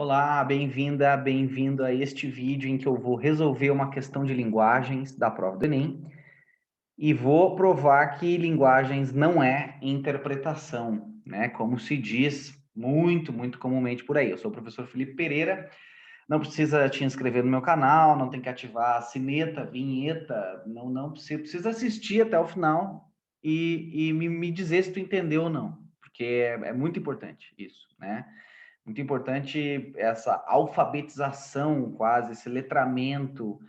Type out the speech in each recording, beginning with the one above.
Olá, bem-vinda, bem-vindo a este vídeo em que eu vou resolver uma questão de linguagens da prova do Enem e vou provar que linguagens não é interpretação, né? Como se diz muito comumente por aí. Eu sou o professor Felipe Pereira, não precisa te inscrever no meu canal, não tem que ativar a sineta, vinheta, não precisa assistir até o final e me dizer se tu entendeu ou não, porque é muito importante isso, né? Muito importante essa alfabetização quase, esse letramento,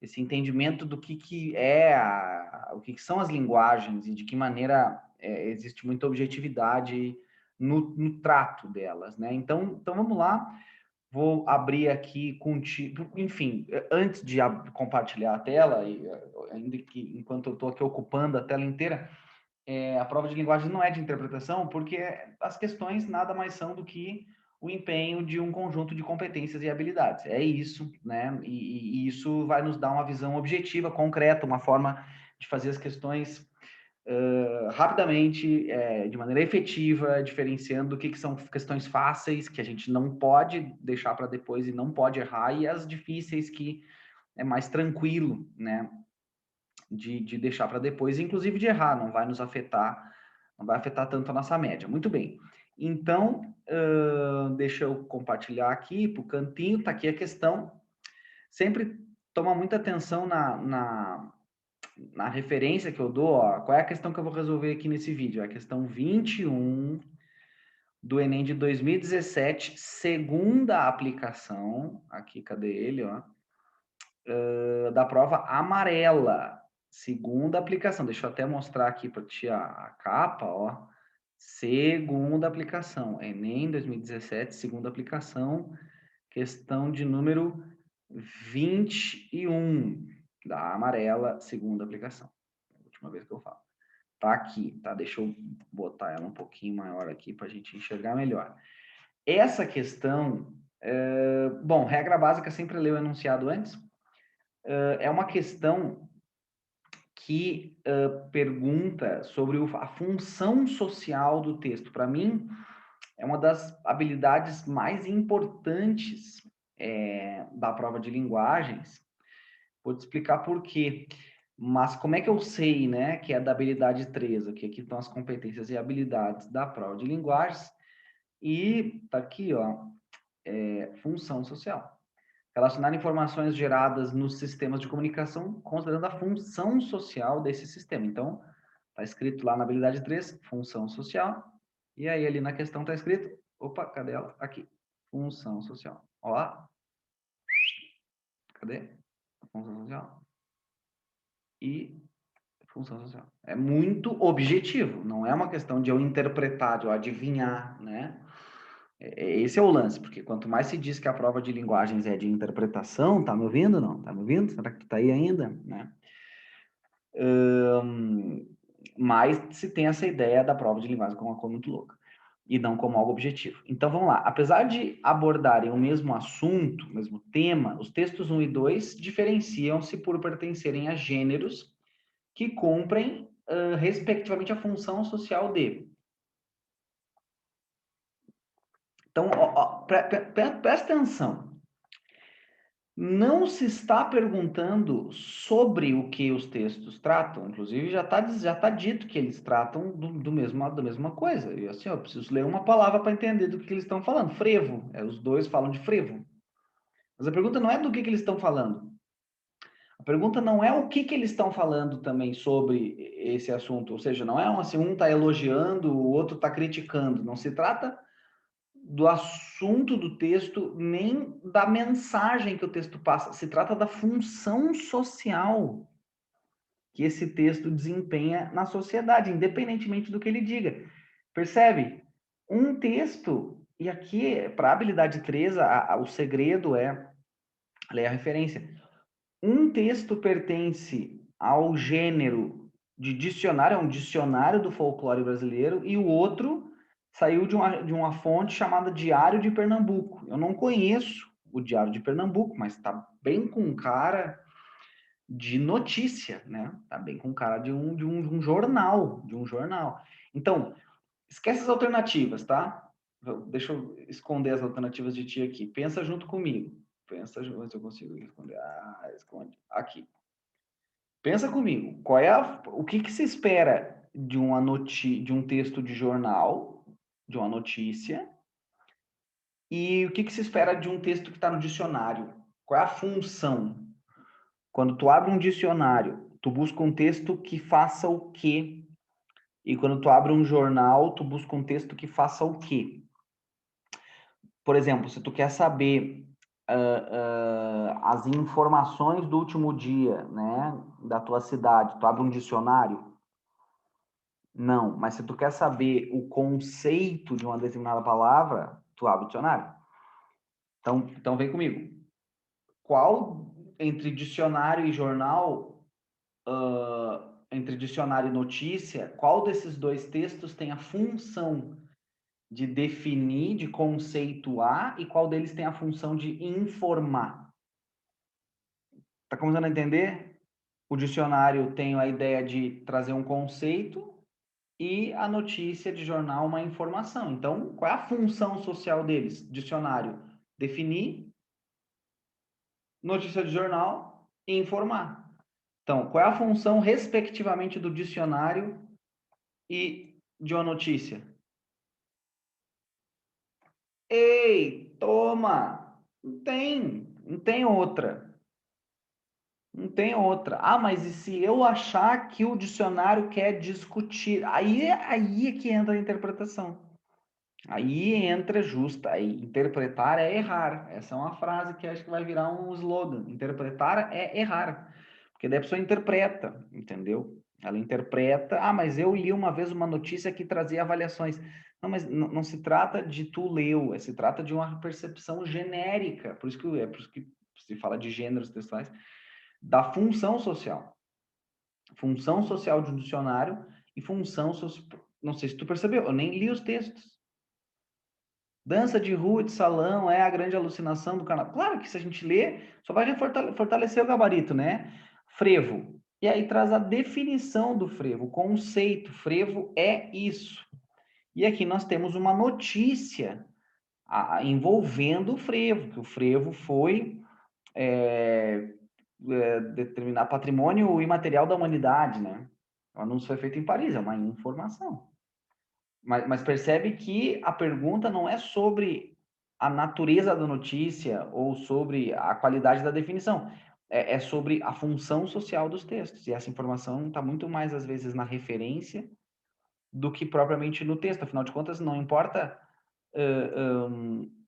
esse entendimento do que é o que são as linguagens e de que maneira existe muita objetividade no trato delas, né? Então vamos lá, vou abrir aqui contigo, enfim, antes de compartilhar a tela, ainda que enquanto eu estou aqui ocupando a tela inteira, a prova de linguagem não é de interpretação, porque as questões nada mais são do que o empenho de um conjunto de competências e habilidades. É isso, né? E isso vai nos dar uma visão objetiva, concreta, uma forma de fazer as questões rapidamente, de maneira efetiva, diferenciando o que são questões fáceis, que a gente não pode deixar para depois e não pode errar, e as difíceis, que é mais tranquilo, né? De deixar para depois, inclusive de errar, não vai nos afetar, não vai afetar tanto a nossa média. Muito bem. Então, deixa eu compartilhar aqui para o cantinho, está aqui a questão. Sempre toma muita atenção na referência que eu dou. Ó. Qual é a questão que eu vou resolver aqui nesse vídeo? É a questão 21 do Enem de 2017, segunda aplicação. Aqui, cadê ele? Ó? Da prova amarela. Segunda aplicação. Deixa eu até mostrar aqui para ti a capa, ó. Segunda aplicação. Enem 2017, segunda aplicação. Questão de número 21 da amarela, segunda aplicação. Última vez que eu falo. Tá aqui, tá? Deixa eu botar ela um pouquinho maior aqui para a gente enxergar melhor. Essa questão, bom, regra básica, sempre ler o enunciado antes. É uma questão que pergunta sobre a função social do texto. Para mim, é uma das habilidades mais importantes da prova de linguagens. Vou te explicar por quê. Mas como é que eu sei, né, que é da habilidade 3, que aqui estão as competências e habilidades da prova de linguagens, e tá aqui, ó, função social. Relacionar informações geradas nos sistemas de comunicação, considerando a função social desse sistema. Então, está escrito lá na habilidade 3, função social. E aí, ali na questão está escrito, opa, cadê ela? Aqui, função social. Ó, cadê? Função social. E função social. É muito objetivo, não é uma questão de eu interpretar, de eu adivinhar, né? Esse é o lance, porque quanto mais se diz que a prova de linguagens é de interpretação, tá me ouvindo? Não? Tá me ouvindo? Será que tu tá aí ainda? Né? Mais se tem essa ideia da prova de linguagem como uma coisa muito louca, e não como algo objetivo. Então vamos lá. Apesar de abordarem o mesmo assunto, o mesmo tema, os textos 1 e 2 diferenciam-se por pertencerem a gêneros que cumprem, respectivamente, a função social de. Então, presta atenção. Não se está perguntando sobre o que os textos tratam, inclusive já tá dito que eles tratam da mesma coisa. E assim, eu preciso ler uma palavra para entender do que eles estão falando. Frevo, os dois falam de frevo. Mas a pergunta não é do que eles estão falando. A pergunta não é o que eles estão falando também sobre esse assunto. Ou seja, não é assim, um está elogiando, o outro está criticando. Não se trata do assunto do texto, nem da mensagem que o texto passa. Se trata da função social que esse texto desempenha na sociedade, independentemente do que ele diga. Percebe? Um texto, e aqui, para a habilidade 3, o segredo é ler a referência. Um texto pertence ao gênero de dicionário, é um dicionário do folclore brasileiro, e o outro saiu de uma fonte chamada Diário de Pernambuco. Eu não conheço o Diário de Pernambuco, mas está bem com cara de notícia, né? Está bem com cara de um jornal, de um jornal. Então, esquece as alternativas, tá? Deixa eu esconder as alternativas de ti aqui. Pensa junto comigo. Pensa, se eu consigo esconder. Ah, esconde. Aqui. Pensa comigo. O que que se espera de de um texto de jornal, de uma notícia, e o que que se espera de um texto que está no dicionário? Qual é a função? Quando tu abre um dicionário, tu busca um texto que faça o quê? E quando tu abre um jornal, tu busca um texto que faça o quê? Por exemplo, se tu quer saber as informações do último dia, né, da tua cidade, tu abre um dicionário? Não, mas se tu quer saber o conceito de uma determinada palavra, tu abre o dicionário. Então vem comigo. Qual entre dicionário e jornal, entre dicionário e notícia, qual desses dois textos tem a função de definir, de conceituar, e qual deles tem a função de informar? Tá começando a entender? O dicionário tem a ideia de trazer um conceito e a notícia de jornal uma informação. Então, qual é a função social deles? Dicionário, definir, notícia de jornal e informar. Então, qual é a função, respectivamente, do dicionário e de uma notícia? Ei, toma! Não tem outra. Não tem outra. Ah, mas e se eu achar que o dicionário quer discutir? Aí é que entra a interpretação. Aí entra justa. Aí, interpretar é errar. Essa é uma frase que acho que vai virar um slogan. Interpretar é errar. Porque daí a pessoa interpreta, entendeu? Ela interpreta. Ah, mas eu li uma vez uma notícia que trazia avaliações. Não, mas não se trata de tu leu, se trata de uma percepção genérica. Por isso que se fala de gêneros textuais, da função social. Função social de um dicionário e função social. Não sei se tu percebeu, eu nem li os textos. Dança de rua de salão é a grande alucinação do carnaval. Claro que se a gente lê, só vai fortalecer o gabarito, né? Frevo. E aí traz a definição do frevo, o conceito. Frevo é isso. E aqui nós temos uma notícia envolvendo o frevo, que o frevo foi determinar patrimônio imaterial da humanidade, né? O anúncio foi feito em Paris, é uma informação. Mas percebe que a pergunta não é sobre a natureza da notícia ou sobre a qualidade da definição. É sobre a função social dos textos. E essa informação está muito mais, às vezes, na referência do que propriamente no texto. Afinal de contas, não importa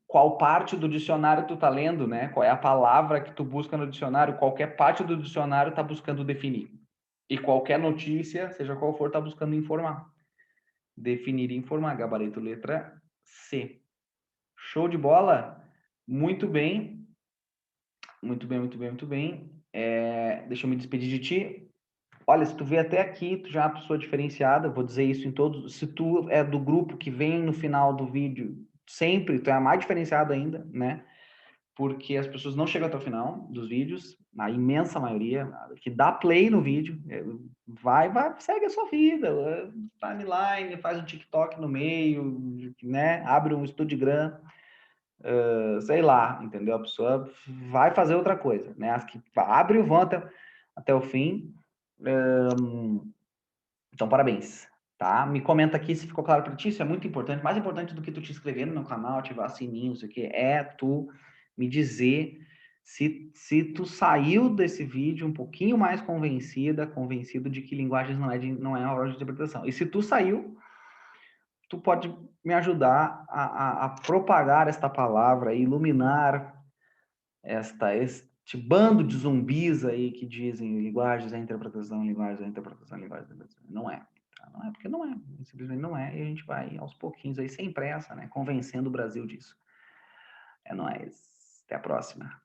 qual parte do dicionário tu está lendo, né? Qual é a palavra que tu busca no dicionário. Qualquer parte do dicionário está buscando definir. E qualquer notícia, seja qual for, está buscando informar. Definir e informar, gabarito letra C. Show de bola? Muito bem. Muito bem, muito bem, muito bem. Deixa eu me despedir de ti. Olha, se tu vê até aqui, tu já é uma pessoa diferenciada, vou dizer isso em todos. Se tu é do grupo que vem no final do vídeo, sempre, tu é mais diferenciado ainda, né? Porque as pessoas não chegam até o final dos vídeos, a imensa maioria, que dá play no vídeo, vai, segue a sua vida, timeline, faz um TikTok no meio, né? Abre um Instagram, sei lá, entendeu? A pessoa vai fazer outra coisa, né? As que abrem vão até o fim. Então, parabéns, tá? Me comenta aqui se ficou claro para ti, isso é muito importante, mais importante do que tu te inscrever no meu canal, ativar sininho, isso aqui, é tu me dizer se tu saiu desse vídeo um pouquinho mais convencido de que linguagens não é uma obra de interpretação. E se tu saiu, tu pode me ajudar a propagar esta palavra, iluminar este bando de zumbis aí que dizem linguagens é interpretação, linguagens é interpretação, linguagens é interpretação. Não é. Tá? Não é porque não é. Simplesmente não é. E a gente vai aos pouquinhos aí, sem pressa, né? Convencendo o Brasil disso. É nóis. Até a próxima.